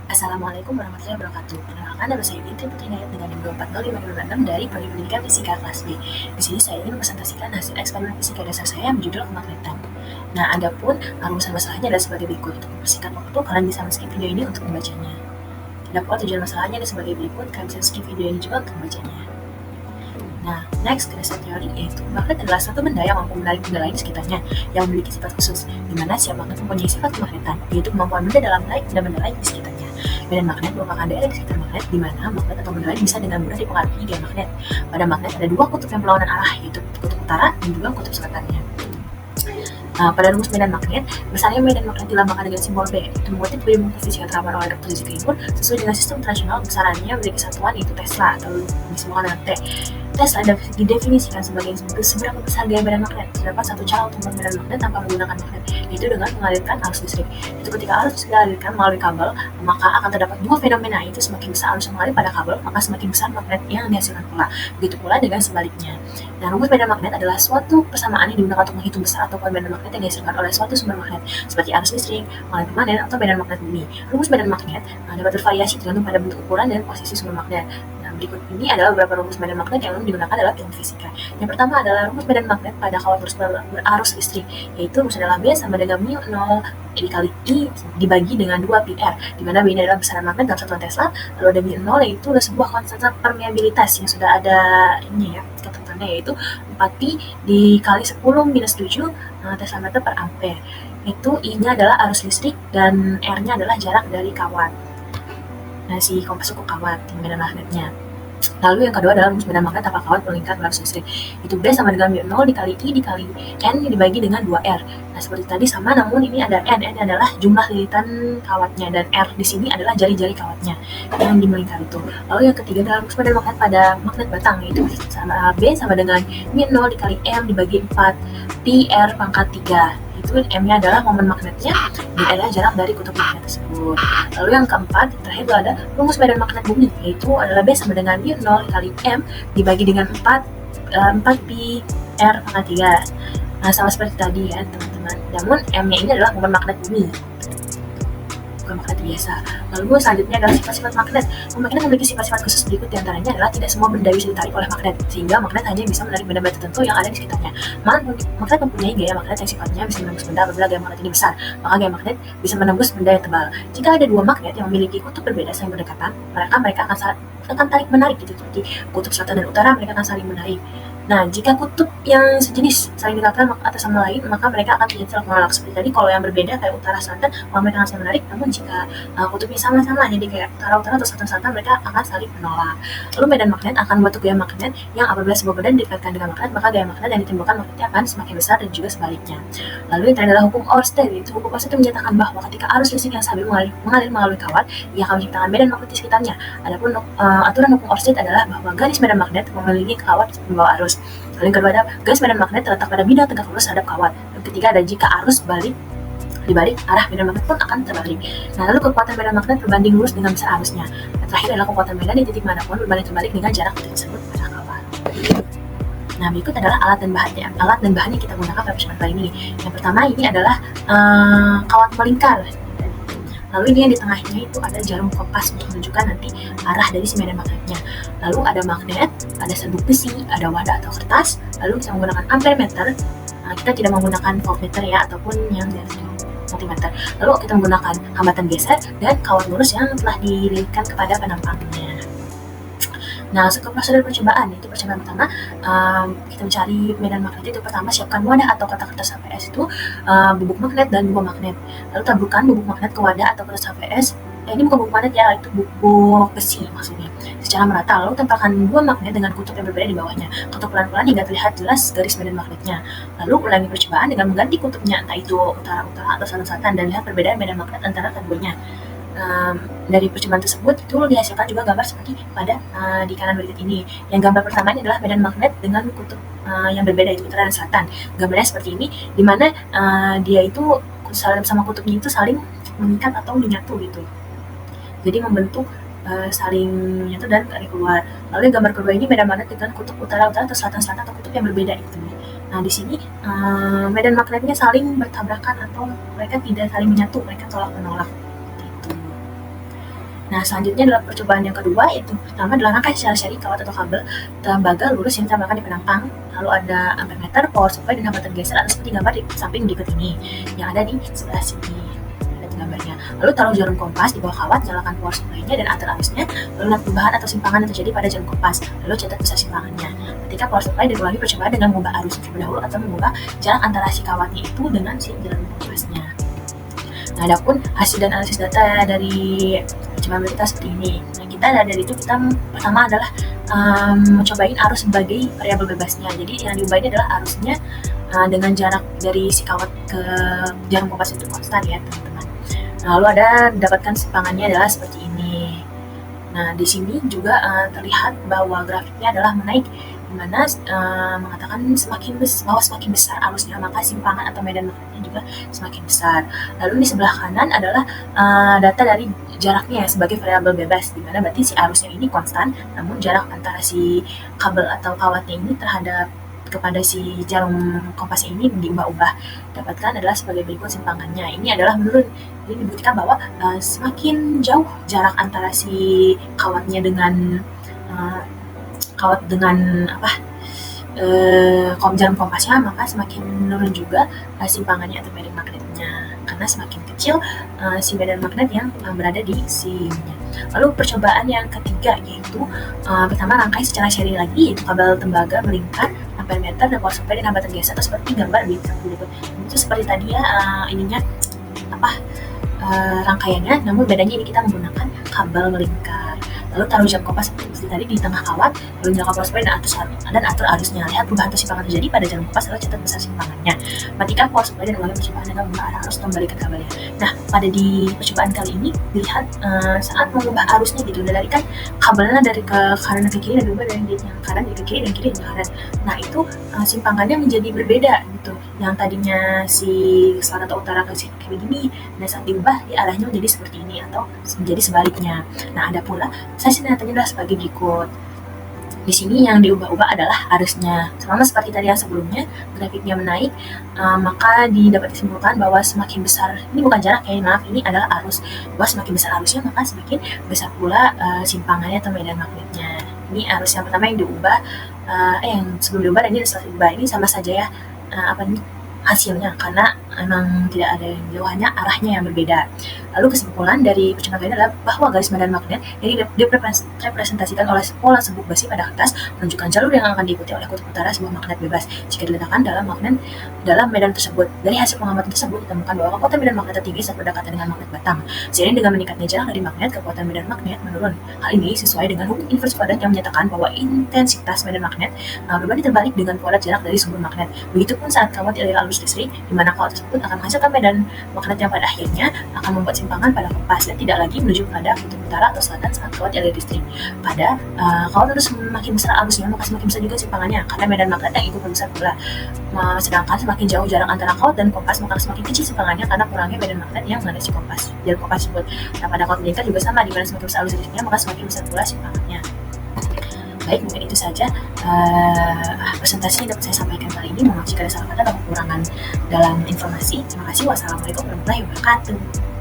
Assalamualaikum warahmatullahi wabarakatuh. Perkenalkan, nama saya Binti Putri Nayat dengan NIM 2405526 dari Prodi Pendidikan Fisika kelas B. Di sini saya ingin mempresentasikan hasil eksperimen fisika dasar saya yang berjudul kemagnetan. Nah, adapun rumusan masalahnya adalah sebagai berikut. Untuk mempersingkat waktu, kalian bisa skip video ini untuk membacanya. Adapun tujuan masalahnya adalah sebagai berikut, kalian bisa skip video ini juga untuk membacanya. Nah, next ke dasar teori, yaitu magnet adalah satu benda yang mampu menarik benda lain di sekitarnya yang memiliki sifat khusus, di mana setiap magnet mempunyai sifat kemagnetan, yaitu kemampuan benda dalam menarik benda-benda lain di sekitarnya. Medan magnet merupakan daerah di sekitar magnet di mana magnet atau benda lain bisa dengan mudah dipengaruhi dia magnet. Pada magnet ada dua kutub yang berlawanan arah, yaitu kutub utara dan juga kutub selatannya. Pada rumus medan magnet, besarnya medan magnet dilambangkan dengan simbol B. Itu mengutip dari buku fisika terapan oleh Dr. Ziki Imun, sesuai dengan sistem internasional besarannya memiliki satuan yaitu Tesla atau disebutkan dengan T. Tesla didefinisikan sebagai seberapa besar gaya medan magnet. Terdapat satu cara untuk membuat medan magnet tanpa menggunakan magnet, yaitu dengan mengalirkan arus listrik. Itu ketika arus listrik dialirkan melalui kabel, maka akan terdapat dua fenomena, yaitu semakin besar arus yang mengalir pada kabel, maka semakin besar magnet yang dihasilkan pula. Begitu pula dengan sebaliknya. Nah, rumus medan magnet adalah suatu persamaan yang digunakan untuk menghitung besar atau medan magnet yang dihasilkan oleh suatu sumber magnet, seperti arus listrik, magnet permanen, atau medan magnet bumi. Rumus medan magnet dapat bervariasi tergantung pada bentuk ukuran dan posisi sumber magnet. Nah, berikut ini adalah beberapa rumus medan magnet yang digunakan dalam ilmu fisika. Yang pertama adalah rumus medan magnet pada kawat berarus listrik, yaitu rumus adalah B sama dengan mu 0 dikali I dibagi dengan 2 pi R, di mana B ini adalah besaran magnet dalam satuan Tesla, lalu ada mu 0 yaitu adalah sebuah konstanta permeabilitas yang sudah ada ini ya, ketentuannya yaitu 4 pi dikali 10 minus 7 Tesla meter per ampere. Itu I-nya adalah arus listrik dan R-nya adalah jarak dari kawat. Nah, si kompas ukur kawat, medan magnetnya. Lalu yang kedua adalah rumus medan magnet tanpa kawat berlingkar berarus listrik. Itu B sama dengan mu 0 dikali I dikali N dibagi dengan 2R. Nah, seperti tadi sama, namun ini ada N. N adalah jumlah lilitan kawatnya, dan R di sini adalah jari-jari kawatnya yang dimelingkar itu. Lalu yang ketiga adalah rumus medan magnet pada magnet batang, yaitu sama B sama dengan mu 0 dikali M dibagi 4 pi R pangkat 3. Itu M-nya adalah momen magnetnya dan adalah jarak dari kutub magnet tersebut. Lalu yang keempat, terakhir itu ada rumus medan magnet bumi, yaitu adalah B sama dengan mu 0 kali M dibagi dengan 4 pi R pangkat 3. Nah, sama seperti tadi ya teman-teman, namun M-nya ini adalah momen magnet bumi, bukan magnet biasa. Lalu selanjutnya adalah sifat-sifat magnet. Magnet memiliki sifat-sifat khusus berikut, diantaranya adalah tidak semua benda bisa ditarik oleh magnet, sehingga magnet hanya bisa menarik benda-benda tertentu yang ada di sekitarnya. Magnet mempunyai gaya magnet yang sifatnya bisa menembus benda apabila gaya magnet ini besar, maka gaya magnet bisa menembus benda yang tebal. Jika ada dua magnet yang memiliki kutub berbeda saling berdekatan, mereka akan tarik menarik gitu, seperti kutub selatan dan utara, mereka akan saling menarik. Nah, jika kutub yang sejenis saling dekatkan atas sama lain, maka mereka akan terjadi saling menolak. Seperti tadi, kalau yang berbeda kayak utara selatan, mereka akan saling menarik. Namun jika kutubnya sama-sama, jadi kayak utara-utara atau selatan-selatan, mereka akan saling menolak. Lalu medan magnet akan membentuk gaya magnet yang apabila sebuah benda didekatkan dengan magnet, maka gaya magnet yang ditimbulkan magnetnya akan semakin besar dan juga sebaliknya. Lalu yang terakhir adalah hukum Ørsted. Itu hukum Ørsted menyatakan bahwa ketika arus listrik yang stabil mengalir melalui kawat, ia akan menciptakan medan magnet di sekitarnya. Adapun aturan hukum Ørsted adalah bahwa garis medan magnet mengelilingi kawat membawa arus. Lalu yang kedua ada garis medan magnet terletak pada bidang tegak lurus terhadap kawat. Yang ketiga ada jika arus dibalik, arah medan magnet pun akan terbalik. Nah, lalu kekuatan medan magnet berbanding lurus dengan besar arusnya. Yang terakhir adalah kekuatan medan di titik manapun berbanding terbalik dengan jarak titik tersebut pada kawat. Nah, berikut adalah alat dan bahan yang kita gunakan pada persiapan kali ini. Yang pertama ini adalah kawat melingkar. Lalu ini yang di tengahnya itu ada jarum kompas untuk menunjukkan nanti arah dari si medan magnetnya. Lalu ada magnet, ada serbuk besi, ada wadah atau kertas. Lalu kita menggunakan ampermeter. Kita tidak menggunakan voltmeter ya, ataupun yang dari multimeter. Lalu kita menggunakan hambatan geser dan kawat lurus yang telah dililitkan kepada penampangnya. Nah, ke prosedur percobaan, itu percobaan pertama, kita mencari medan magnet itu pertama siapkan wadah atau kotak kertas HVS itu bubuk magnet dan buah magnet. Lalu taburkan bubuk magnet ke wadah atau kertas HVS. Ini bukan bubuk magnet ya, itu bubuk besi maksudnya. Secara merata, lalu tempelkan buah magnet dengan kutub yang berbeda di bawahnya. Ketuk pelan-pelan hingga terlihat jelas garis medan magnetnya. Lalu ulangi percobaan dengan mengganti kutubnya, entah itu utara-utara atau selatan-selatan, dan lihat perbedaan medan magnet antara keduanya. Dari percobaan tersebut itu dihasilkan juga gambar seperti pada di kanan berikut ini. Yang gambar pertama ini adalah medan magnet dengan kutub yang berbeda, itu utara dan selatan. Gambarnya seperti ini, di mana dia itu sama kutubnya itu saling mengikat atau menyatu gitu. Jadi membentuk saling menyatu dan tarik keluar. Lalu yang gambar kedua ini medan magnet dengan kutub utara-utara atau selatan-selatan atau kutub yang berbeda itu. Nah, di sini medan magnetnya saling bertabrakan atau mereka tidak saling menyatu, mereka tolak menolak. Nah, selanjutnya adalah percobaan yang kedua, yaitu pertama adalah rangkai secara seri kawat atau kabel tembaga lurus yang ditambahkan di penambang. Lalu ada ampermeter, power supply, dan hambatan geser atau seperti gambar di samping berikut ini yang ada di sebelah sini. Ada gambarnya. Lalu taruh jarum kompas di bawah kawat, nyalakan power supply-nya dan atur arusnya. Lalu lihat perubahan atau simpangan yang terjadi pada jarum kompas. Lalu catat besar simpangannya. Ketika power supply dan ulangi percobaan dengan mengubah arus terlebih dahulu atau mengubah jarak antara si kawatnya itu dengan si jarum kompasnya. Nah, adapun hasil dan analisis data dari percobaan kita seperti ini. Nah, kita dari itu kita pertama adalah mencobain arus sebagai variabel bebasnya. Jadi yang diubah ini adalah arusnya dengan jarak dari si kawat ke jarum kompas itu konstan ya teman-teman. Nah, lalu ada dapatkan simpangannya adalah seperti ini. Nah, di sini juga terlihat bahwa grafiknya adalah menaik, di mana mengatakan bahwa semakin besar arusnya, maka simpangan atau medan magnetnya juga semakin besar. Lalu di sebelah kanan adalah data dari jaraknya sebagai variabel bebas, di mana berarti si arusnya ini konstan, namun jarak antara si kabel atau kawatnya ini terhadap kepada si jarum kompas ini diubah-ubah. Dapatkan adalah sebagai berikut simpangannya. Ini adalah menurun. Ini dibuktikan bahwa semakin jauh jarak antara si kawatnya dengan jarum kompasnya, maka semakin menurun juga simpangannya atau medan magnetnya, karena semakin kecil si medan magnet yang berada di sininya. Lalu percobaan yang ketiga yaitu pertama rangkai secara seri lagi, yaitu kabel tembaga melingkar, ampermeter, dan power supply dan hambatan geser atau seperti gambar di berikut. Itu seperti tadi ya rangkaiannya, namun bedanya ini kita menggunakan kabel melingkar. Lalu taruh jam kompas seperti tadi di tengah kawat, lalu nyalakan power supply dan atur arusnya. Lihat perubahan atau simpangan terjadi pada jarum kompas, lalu catat besar simpangannya. Matikan power supply dan ulangi percobaan dengan mengubah arah arus atau membalikkan kabelnya. Nah, pada di percobaan kali ini dilihat saat mengubah arusnya gitu, dari kan kabelnya dari ke kanan ke kiri dan diubah dari yang kanan ke kiri dan kiri ke kanan. Nah, itu simpangannya menjadi berbeda gitu. Yang tadinya si selatan atau utara ke begini, dan saat diubah arahnya menjadi seperti ini atau menjadi sebaliknya. Nah, ada pula sains nyatanya adalah sebagai berikut. Di sini yang diubah-ubah adalah arusnya. Sama seperti tadi yang sebelumnya, grafiknya menaik, maka dapat disimpulkan bahwa semakin besar, ini bukan jarak ya, maaf, ini adalah arus. Bahwa semakin besar arusnya, maka semakin besar pula simpangannya atau medan magnetnya. Ini arus yang pertama yang diubah, yang sebelum diubah dan ini setelah diubah. Ini sama saja ya, hasilnya, karena memang tidak ada yang jauhannya, arahnya yang berbeda. Lalu kesimpulan dari percobaan ini adalah bahwa garis medan magnet yang direpresentasikan oleh pola sebuk besi pada kertas menunjukkan jalur yang akan diikuti oleh kutub utara sebuah magnet bebas jika diletakkan dalam medan tersebut. Dari hasil pengamatan tersebut ditemukan bahwa kekuatan medan magnet tertinggi saat berdekatan dengan magnet batang. Seiring dengan meningkatnya jarak dari magnet, kekuatan medan magnet menurun. Hal ini sesuai dengan hukum inverse kuadrat yang menyatakan bahwa intensitas medan magnet berbanding terbalik dengan kuadrat jarak dari sumber magnet. Begitupun saat kawat dialiri arus listrik, di mana kawat tersebut akan menghasilkan medan magnet yang pada akhirnya akan membuat simpangan pada kompas dan tidak lagi menuju pada kutub utara atau selatan saat kawat dialiri listrik. Pada kawat terus semakin besar arusnya, maka semakin besar juga simpangannya karena medan magnet yang ikut membesar pula. Sedangkan semakin jauh jarak antara kawat dan kompas, maka semakin kecil simpangannya karena kurangnya medan magnet yang melandasi jarum kompas tersebut. Nah, pada kawat melingkar juga sama, di mana semakin besar arus listriknya, maka semakin besar pula simpangannya. Baik, mungkin itu saja presentasi yang dapat saya sampaikan kali ini. Mohon maaf jika ada salah kata atau kekurangan dalam informasi. Terima kasih. Wassalamualaikum warahmatullahi wabarakatuh.